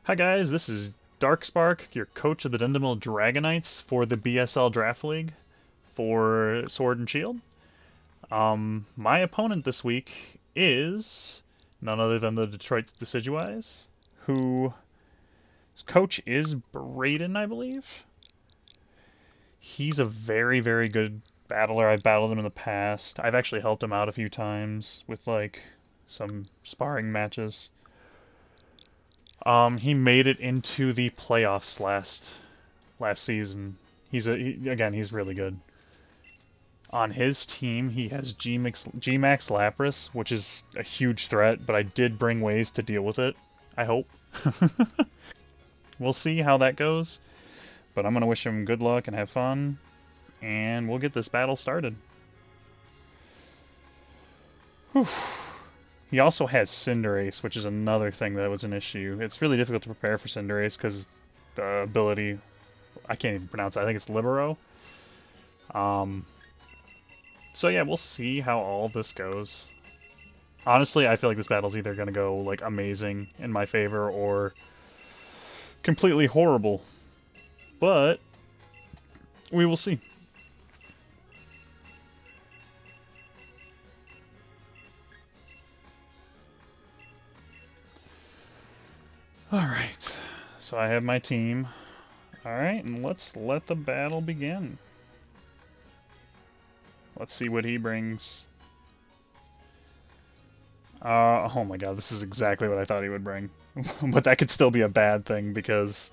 Hi guys, this is Darkspark, your coach of the Dundamil Dragonites for the BSL Draft League for Sword and Shield. My opponent this week is none other than the Detroit Decidueyes, whose coach is Braden, I believe. He's a very, very good battler. I've battled him in the past. I've actually helped him out a few times with like some sparring matches. He made it into the playoffs last season. Again, he's really good. On his team, he has G-Max Lapras, which is a huge threat, but I did bring ways to deal with it. I hope. We'll see how that goes, but I'm gonna wish him good luck and have fun, and we'll get this battle started. Whew. He also has Cinderace, which is another thing that was an issue. It's really difficult to prepare for Cinderace because the ability, I can't even pronounce it. I think it's Libero. So yeah, we'll see how all this goes. Honestly, I feel like this battle's either going to go like amazing in my favor or completely horrible. But we will see. Alright, so I have my team. Alright, and let's let the battle begin. Let's see what he brings. Oh my god, this is exactly what I thought he would bring. But that could still be a bad thing because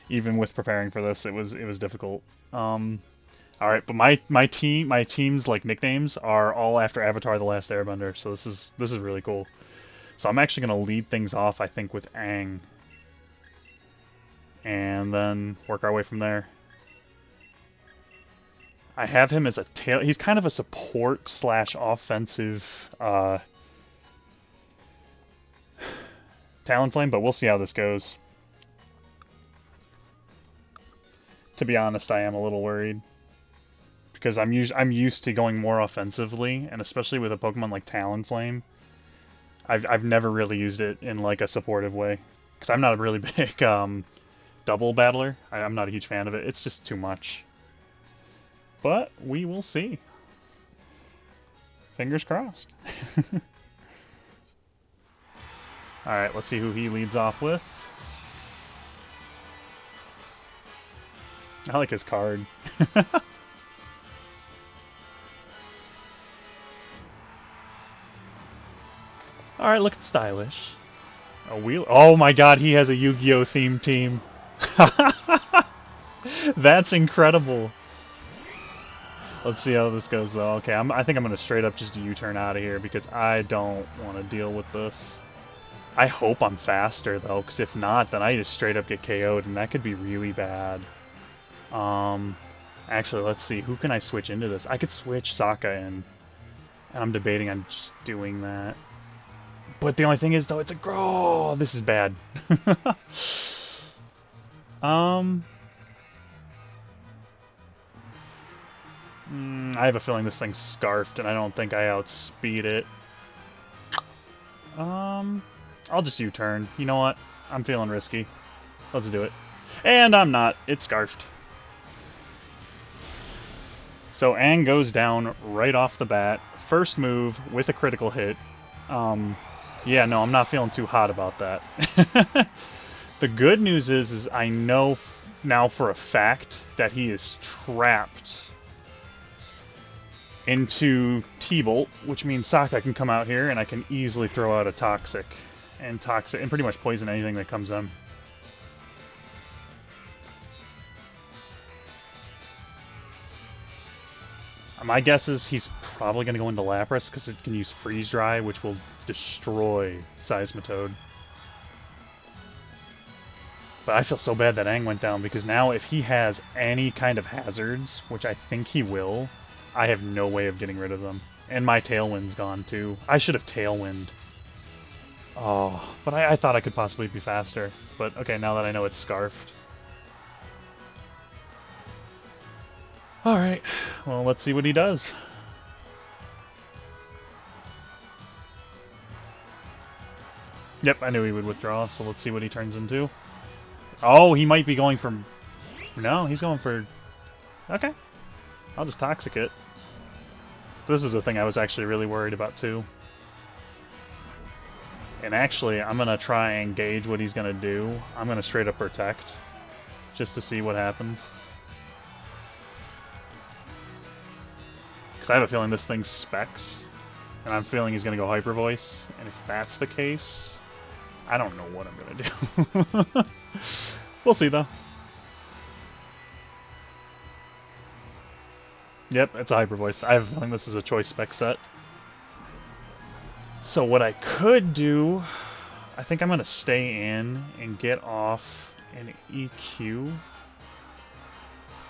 even with preparing for this, it was difficult. Alright, but my team's like nicknames are all after Avatar: The Last Airbender, so this is really cool. So I'm actually gonna lead things off, I think, with Aang. And then work our way from there. I have him as a tail. He's kind of a support slash offensive Talonflame, but we'll see how this goes. To be honest, I am a little worried because I'm used to going more offensively, and especially with a Pokemon like Talonflame, I've never really used it in like a supportive way because I'm not a really big double battler. I'm not a huge fan of it. It's just too much. But we will see. Fingers crossed. Alright, let's see who he leads off with. I like his card. Alright, looking stylish. A wheel. Oh my god, he has a Yu-Gi-Oh! Themed team. That's incredible. Let's see how this goes, though. Okay, I think I'm going to straight up just U-turn out of here because I don't want to deal with this. I hope I'm faster, though, because if not, then I just straight up get KO'd, and that could be really bad. Actually, let's see. Who can I switch into this? I could switch Sokka in, and I'm debating on just doing that. But the only thing is, though, it's a... Oh, this is bad. I have a feeling this thing's scarfed, and I don't think I outspeed it. I'll just U-turn. You know what? I'm feeling risky. Let's do it. And I'm not. It's scarfed. So Aang goes down right off the bat. First move with a critical hit. Yeah, no, I'm not feeling too hot about that. The good news is I know now for a fact that he is trapped into T-Bolt, which means Sokka can come out here and I can easily throw out a Toxic and pretty much poison anything that comes in. My guess is he's probably going to go into Lapras because it can use Freeze Dry, which will destroy Seismitoad. But I feel so bad that Aang went down because now if he has any kind of hazards, which I think he will, I have no way of getting rid of them. And my Tailwind's gone too. I should have Tailwind. Oh, but I thought I could possibly be faster. But okay, now that I know it's scarfed. Alright, well, let's see what he does. Yep, I knew he would withdraw, so let's see what he turns into. Oh, he might be going for... No, he's going for... Okay. I'll just Toxic it. This is a thing I was actually really worried about, too. And actually, I'm going to try and gauge what he's going to do. I'm going to straight up Protect, just to see what happens. Because I have a feeling this thing specs, and I'm feeling he's going to go Hyper Voice. And if that's the case, I don't know what I'm going to do. We'll see, though. Yep, it's a Hyper Voice. I have a feeling this is a choice spec set. So what I could do, I think I'm going to stay in and get off an EQ.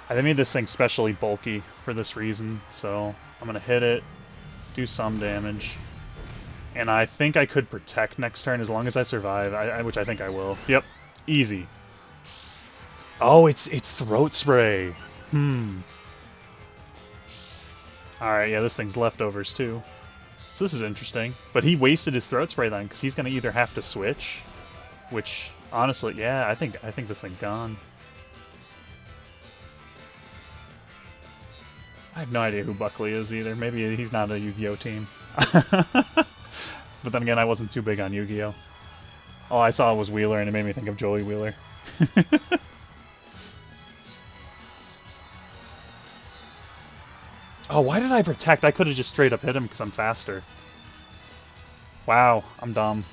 I made this thing specially bulky for this reason, so I'm going to hit it, do some damage, and I think I could Protect next turn as long as I survive, which I think I will. Yep, easy. Oh, it's Throat Spray. Alright, yeah, this thing's leftovers too. So this is interesting. But he wasted his Throat Spray then, because he's going to either have to switch, which, honestly, yeah, I think this thing's gone. I have no idea who Buckley is either. Maybe he's not a Yu-Gi-Oh team. But then again, I wasn't too big on Yu-Gi-Oh. All I saw was Wheeler, and it made me think of Joey Wheeler. Oh, why did I Protect? I could have just straight up hit him because I'm faster. Wow, I'm dumb.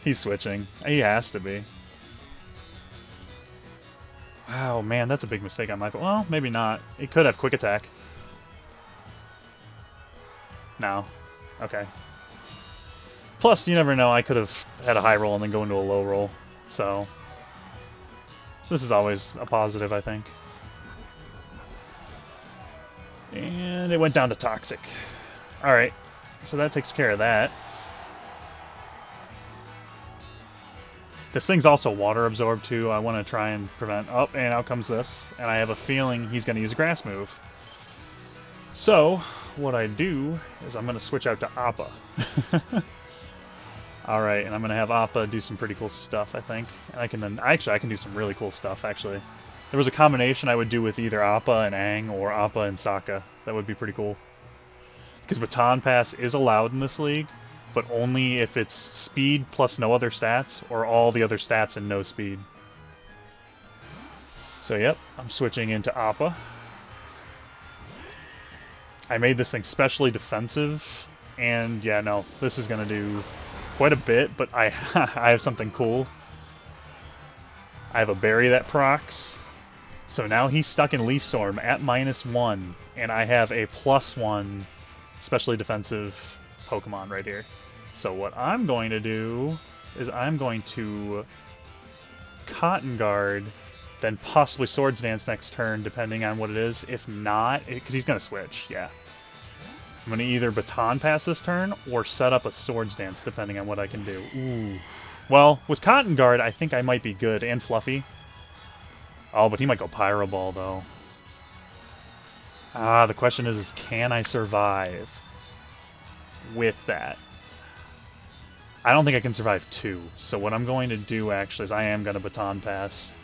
He's switching. He has to be. Wow, man, that's a big mistake on my part. Well, maybe not. It could have Quick Attack. No. Okay. Plus, you never know, I could have had a high roll and then go into a low roll. So, this is always a positive, I think. And it went down to Toxic. Alright, so that takes care of that. This thing's also water absorbed too. I want to try and prevent... Oh, and out comes this. And I have a feeling he's going to use a Grass move. So, what I do is I'm going to switch out to Appa. Alright, and I'm going to have Appa do some pretty cool stuff, I think. And I can then... Actually, I can do some really cool stuff, actually. There was a combination I would do with either Appa and Aang or Appa and Sokka. That would be pretty cool. Because Baton Pass is allowed in this league, but only if it's speed plus no other stats, or all the other stats and no speed. So yep, I'm switching into Appa. I made this thing specially defensive, and yeah, no, this is going to do quite a bit, but I have something cool. I have a berry that procs. So now he's stuck in Leaf Storm at -1, and I have a +1 specially defensive Pokemon right here. So what I'm going to do is I'm going to Cotton Guard, then possibly Swords Dance next turn, depending on what it is. If not, because he's going to switch, yeah. I'm going to either Baton Pass this turn or set up a Swords Dance, depending on what I can do. Ooh. Well, with Cotton Guard, I think I might be good, and Fluffy. Oh, but he might go Pyro Ball, though. Ah, the question is can I survive with that? I don't think I can survive 2. So what I'm going to do, actually, is I am going to Baton Pass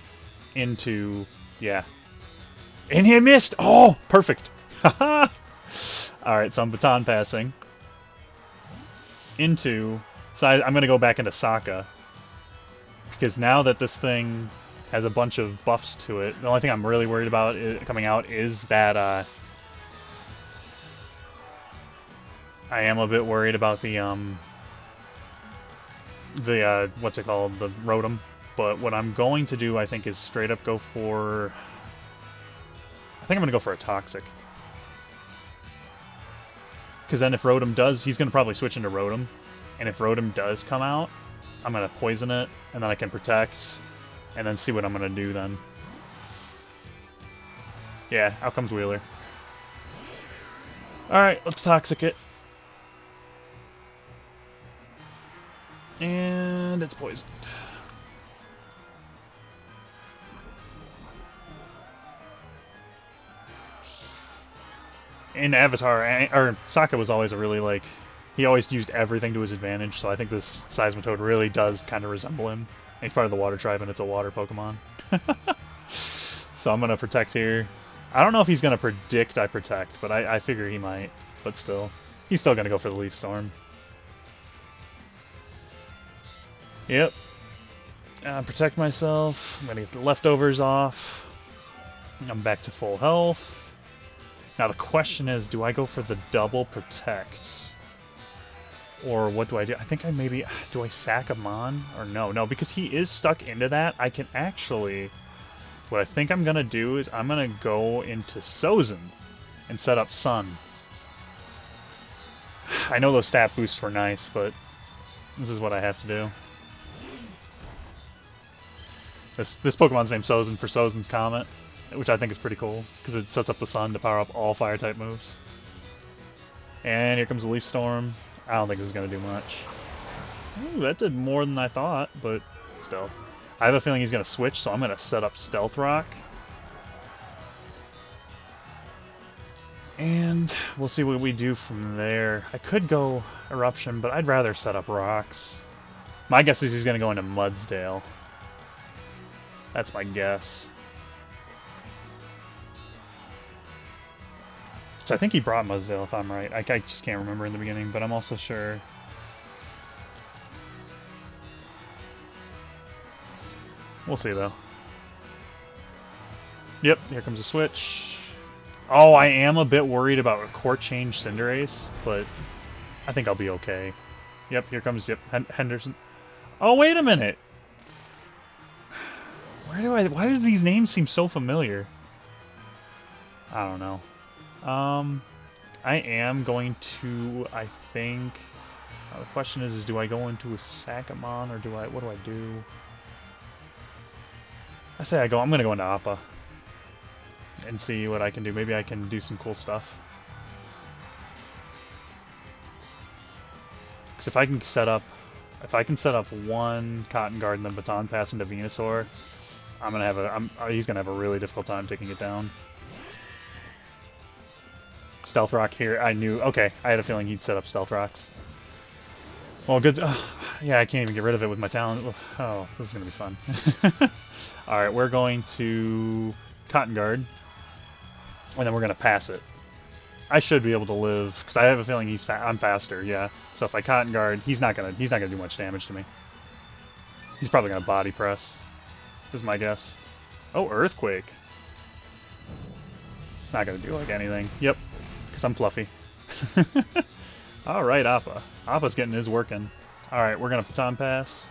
into... Yeah. And he missed! Oh, perfect! Haha! Alright, so I'm Baton Passing into... So I'm going to go back into Sokka. Because now that this thing has a bunch of buffs to it, the only thing I'm really worried about coming out is that I am a bit worried about the what's it called, the Rotom. But what I'm going to do, I think, is straight up go for... I think I'm going to go for a Toxic. Because then if Rotom does, he's going to probably switch into Rotom. And if Rotom does come out, I'm going to poison it, and then I can Protect, and then see what I'm going to do then. Yeah, out comes Wheeler. Alright, let's Toxic it. And it's poisoned. In Avatar, or Sokka was always a really, like, He always used everything to his advantage, so I think this Seismitoad really does kind of resemble him. He's part of the water tribe, and it's a water Pokemon. So I'm going to protect here. I don't know if he's going to predict I protect, but I figure he might. But still, he's still going to go for the Leaf Storm. Yep. Protect myself. I'm going to get the leftovers off. I'm back to full health. Now the question is, do I go for the double protect? Or what do I do? I think I maybe... Do I sack him on? Or no? No, because he is stuck into that. I can actually... What I think I'm going to do is I'm going to go into Sozin and set up Sun. I know those stat boosts were nice, but this is what I have to do. This Pokemon's named Sozin for Sozin's Comet, which I think is pretty cool, because it sets up the Sun to power up all Fire-type moves. And here comes the Leaf Storm. I don't think this is going to do much. Ooh, that did more than I thought, but still. I have a feeling he's going to switch, so I'm going to set up Stealth Rock. And we'll see what we do from there. I could go Eruption, but I'd rather set up Rocks. My guess is he's going to go into Mudsdale. That's my guess. So I think he brought Mudsdale, if I'm right. I just can't remember in the beginning, but I'm also sure. We'll see, though. Yep, here comes a switch. Oh, I am a bit worried about a court change Cinderace, but I think I'll be okay. Yep, here comes Henderson. Oh, wait a minute! Why do these names seem so familiar? I don't know. I am going to, I think... the question is do I go into a Sakamon, or what do I do? I say I'm going to go into Appa. And see what I can do. Maybe I can do some cool stuff. Because if I can set up one Cotton Guard and then Baton Pass into Venusaur, he's gonna have a really difficult time taking it down. Stealth Rock here. Okay, I had a feeling he'd set up Stealth Rocks. Well, good. Yeah, I can't even get rid of it with my talent. Oh, this is gonna be fun. All right, we're going to Cotton Guard, and then we're gonna pass it. I should be able to live because I have a feeling I'm faster. Yeah. So if I Cotton Guard, he's not gonna do much damage to me. He's probably gonna Body Press. Is my guess. Oh, Earthquake. Not gonna do like anything. Yep, because I'm fluffy. All right, Appa. Appa's getting his work in. All right, we're gonna Baton Pass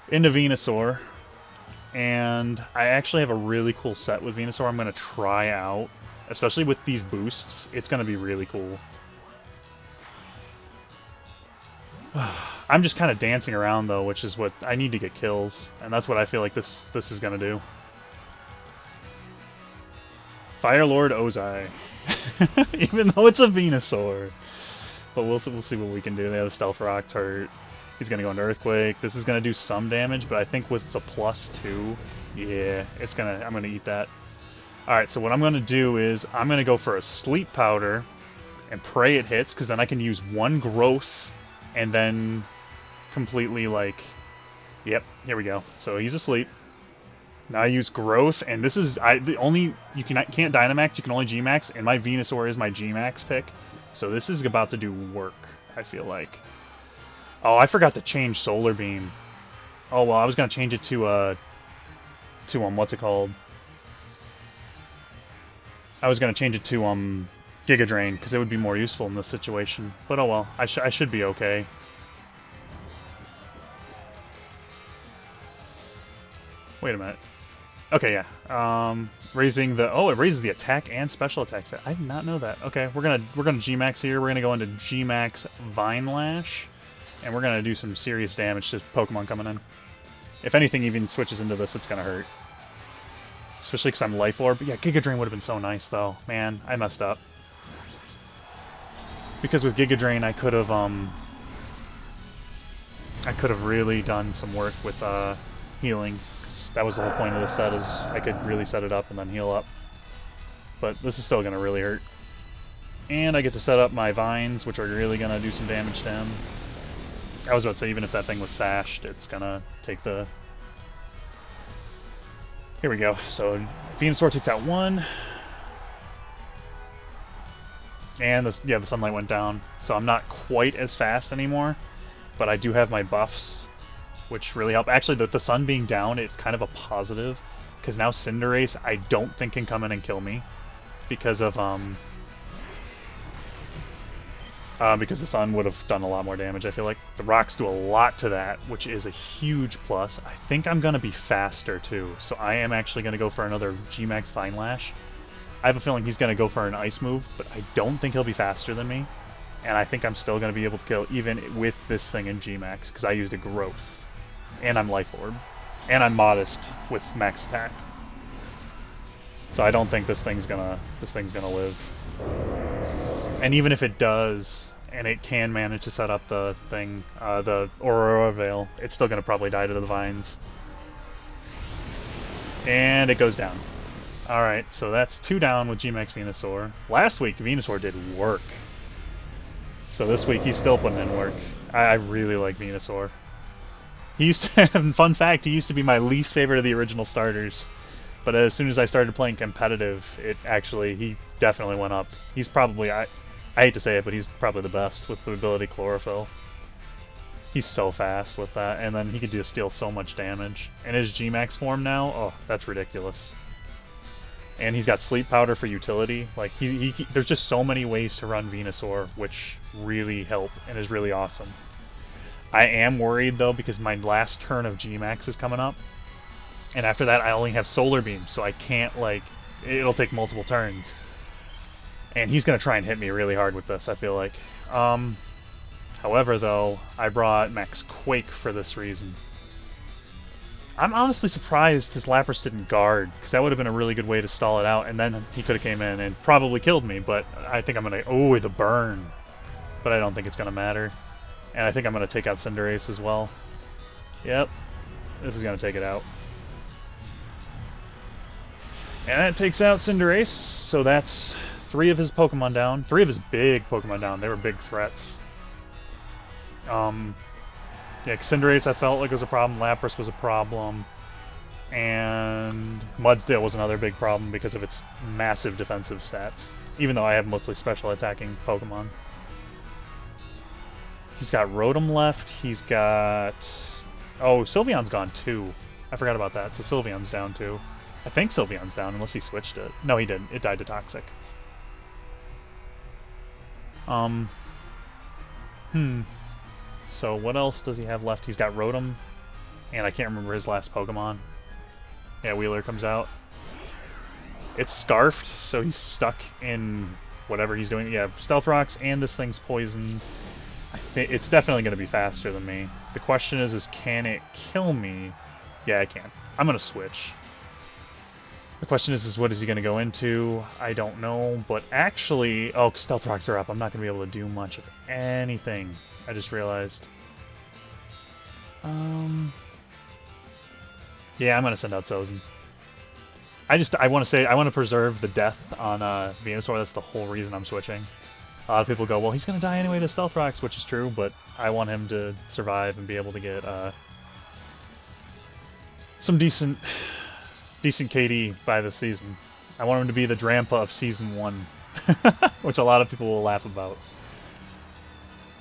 into Venusaur, and I actually have a really cool set with Venusaur. I'm gonna try out, especially with these boosts. It's gonna be really cool. I'm just kind of dancing around though, which is what I need to get kills, and that's what I feel like this is gonna do. Fire Lord Ozai, even though it's a Venusaur, but we'll see what we can do. The Stealth Rock's hurt. He's gonna go into Earthquake. This is gonna do some damage, but I think with the +2, yeah, I'm gonna eat that. All right, so what I'm gonna do is I'm gonna go for a Sleep Powder and pray it hits, because then I can use one Growth and then completely yep, here we go. So he's asleep. Now I use Growth, and this is you can't Dynamax, you can only G-Max, and my Venusaur is my G-Max pick. So this is about to do work, I feel like. Oh, I forgot to change Solar Beam. Oh well, I was gonna change it to what's it called? I was gonna change it to Giga Drain, because it would be more useful in this situation. But oh well, I should be okay. Wait a minute. Okay, yeah. It raises the attack and special attack set. I did not know that. Okay, we're gonna G-Max here. We're gonna go into G-Max Vine Lash, and we're gonna do some serious damage to Pokemon coming in. If anything even switches into this, it's gonna hurt. Especially because I'm Life Orb. But yeah, Giga Drain would have been so nice though. Man, I messed up. Because with Giga Drain, I could have really done some work with healing. That was the whole point of this set, is I could really set it up and then heal up. But this is still gonna really hurt. And I get to set up my vines, which are really going to do some damage to him. I was about to say, even if that thing was sashed, it's going to take the... Here we go. So Venusaur takes out 1. And the sunlight went down. So I'm not quite as fast anymore. But I do have my buffs, which really help. Actually, the sun being down, it's kind of a positive. Because now Cinderace, I don't think can come in and kill me. Because of, because the sun would have done a lot more damage, I feel like. The rocks do a lot to that, which is a huge plus. I think I'm going to be faster, too. So I am actually going to go for another G-Max Fine Lash. I have a feeling he's going to go for an Ice move, but I don't think he'll be faster than me. And I think I'm still going to be able to kill even with this thing in G-Max, because I used a Growth. And I'm Life Orb. And I'm Modest with Max Attack. So I don't think this thing's gonna live. And even if it does, and it can manage to set up the thing, the Aurora Veil, it's still going to probably die to the vines. And it goes down. Alright, so that's 2 down with G-Max Venusaur. Last week, Venusaur did work. So this week, he's still putting in work. I really like Venusaur. He used to, fun fact, he used to be my least favorite of the original starters. But as soon as I started playing competitive, he definitely went up. He's probably, I hate to say it, but he's probably the best with the ability Chlorophyll. He's so fast with that, and then he can just deal so much damage. And his G-Max form now, oh, that's ridiculous. And he's got Sleep Powder for utility. Like, there's just so many ways to run Venusaur, which really help and is really awesome. I am worried, though, because my last turn of G-Max is coming up. And after that, I only have Solar Beam, so I can't, like... It'll take multiple turns. And he's going to try and hit me really hard with this, I feel like. However, though, I brought Max Quake for this reason. I'm honestly surprised his Lapras didn't guard, because that would have been a really good way to stall it out, and then he could have came in and probably killed me, but I think I'm going to... Oh, the burn! But I don't think it's going to matter. And I think I'm going to take out Cinderace as well. Yep. This is going to take it out. And that takes out Cinderace, so that's 3 of his Pokemon down. 3 of his big Pokemon down. They were big threats. Yeah, Cinderace I felt like was a problem, Lapras was a problem, and Mudsdale was another big problem because of its massive defensive stats, even though I have mostly special attacking Pokemon. He's got Rotom left, he's got... Oh, Sylveon's gone too. I forgot about that, so Sylveon's down too. I think Sylveon's down, unless he switched it. No, he didn't. It died to Toxic. So what else does he have left? He's got Rotom, and I can't remember his last Pokemon. Yeah, Wheeler comes out. It's Scarfed, so he's stuck in whatever he's doing. Yeah, Stealth Rocks, and this thing's poisoned. I think it's definitely going to be faster than me. The question is can it kill me? Yeah, it can. I'm going to switch. The question is what is he going to go into? I don't know, but actually... Oh, Stealth Rocks are up. I'm not going to be able to do much of anything. I just realized. Yeah, I'm going to send out Sozin. I want to preserve the death on Venusaur. That's the whole reason I'm switching. A lot of people go, well, he's going to die anyway to Stealth Rocks, which is true, but I want him to survive and be able to get some decent KD by the season. I want him to be the Drampa of Season 1, which a lot of people will laugh about.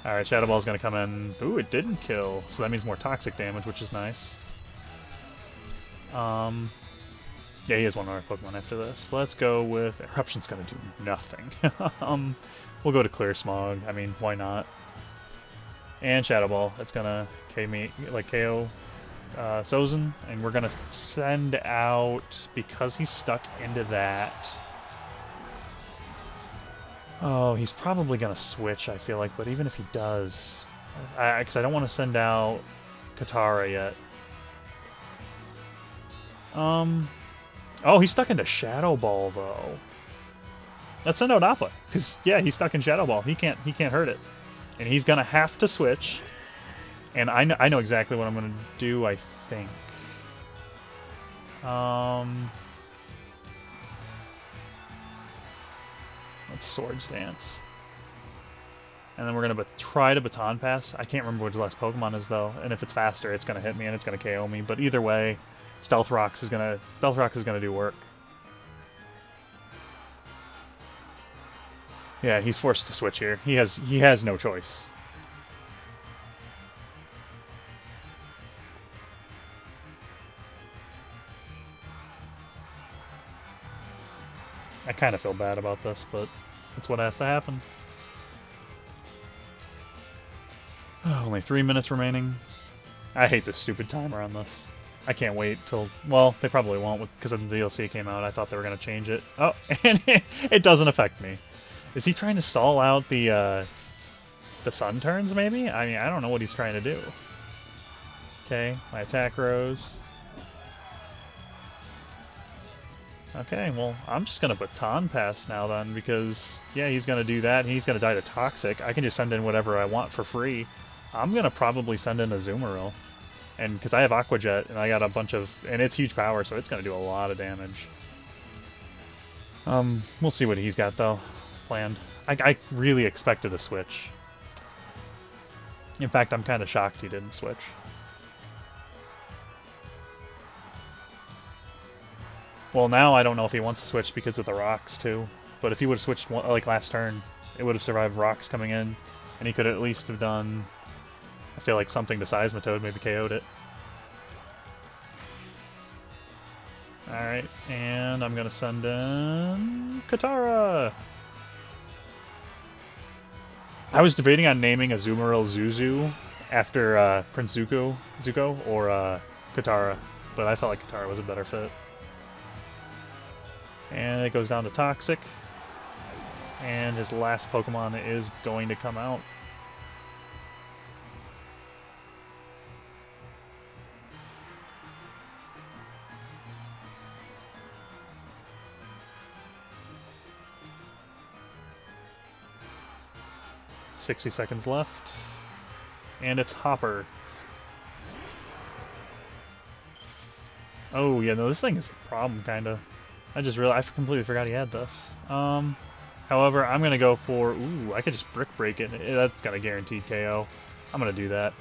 Alright, Shadow Ball's going to come in. Ooh, it didn't kill, so that means more toxic damage, which is nice. Yeah, he has one more Pokemon after this. Let's go with... Eruption's going to do nothing. We'll go to Clear Smog. I mean, why not? And Shadow Ball. That's going to KO Sozin, and we're going to send out... Because he's stuck into that... Oh, he's probably going to switch, I feel like, but even if he does... Because I don't want to send out Katara yet. Oh, he's stuck into Shadow Ball, though. Let's send out Appa, because, yeah, he's stuck in Shadow Ball. He can't hurt it. And he's going to have to switch. And I know exactly what I'm going to do, I think. Let's Swords Dance. And then we're going to try to Baton Pass. I can't remember what the last Pokemon is, though. And if it's faster, it's going to hit me and it's going to KO me. But either way, Stealth Rock is going to do work. Yeah, he's forced to switch here. He has no choice. I kind of feel bad about this, but it's what has to happen. Oh, only 3 minutes remaining. I hate this stupid timer on this. I can't wait till... Well, they probably won't because the DLC came out. I thought they were going to change it. Oh, and it doesn't affect me. Is he trying to stall out the sun turns, maybe? I mean, I don't know what he's trying to do. Okay, my attack rose. Okay, well, I'm just going to Baton Pass now then, because, yeah, he's going to do that, and he's going to die to Toxic. I can just send in whatever I want for free. I'm going to probably send in a Azumarill. And because I have Aqua Jet, and I got a bunch of... And it's huge power, so it's going to do a lot of damage. We'll see what he's got, though, planned. I really expected a switch. In fact, I'm kind of shocked he didn't switch. Well, now I don't know if he wants to switch because of the rocks, too. But if he would have switched, like, last turn, it would have survived rocks coming in. And he could at least have done, I feel like, something to Seismitoad, maybe KO'd it. Alright, and I'm going to send in Katara! I was debating on naming Azumarill Zuzu after Prince Zuko or Katara, but I felt like Katara was a better fit. And it goes down to Toxic. And his last Pokemon is going to come out. "60 seconds left. And it's Hopper. Oh, yeah, no, this thing is a problem, kinda. I just realized, I completely forgot he had this. However, I'm gonna go for... Ooh, I could just Brick Break it. That's gonna guarantee KO. I'm gonna do that.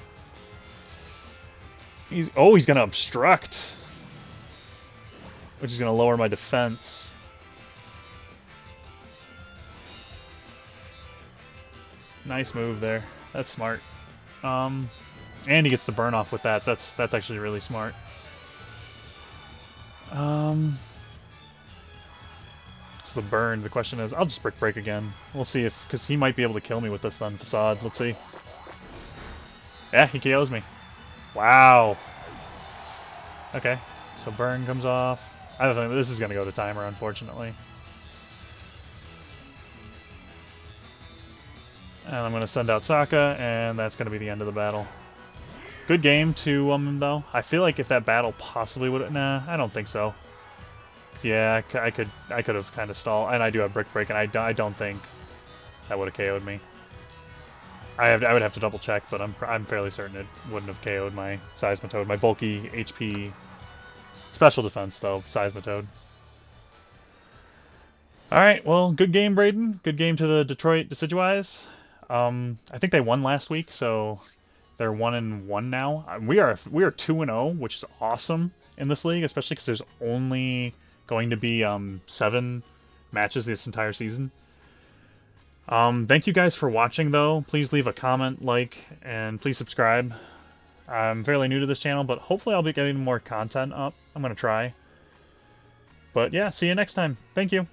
He's gonna Obstruct! Which is gonna lower my defense. Nice move there. That's smart. And he gets the burn off with that. That's actually really smart. So the burn, the question is, I'll just Brick Break again. We'll see if, because he might be able to kill me with this then, Facade. Let's see. Yeah, he KOs me. Wow. Okay, so burn comes off. I don't think this is going to go to timer, unfortunately. And I'm going to send out Sokka, and that's going to be the end of the battle. Good game to though. I feel like if that battle possibly would... Nah, I don't think so. Yeah, I could have kind of stalled, and I do have Brick Break, and I don't think that would have KO'd me. I would have to double check, but I'm fairly certain it wouldn't have KO'd my Seismitoad, my bulky HP special defense though, Seismitoad. All right, well, good game, Braden. Good game to the Detroit Decidueyes. I think they won last week, so they're 1-1 now. We are 2-0, which is awesome in this league, especially because there's only going to be 7 matches this entire season. Thank you guys for watching, though. Please leave a comment, like, and please subscribe. I'm fairly new to this channel, but hopefully I'll be getting more content up. I'm going to try. But yeah, see you next time. Thank you.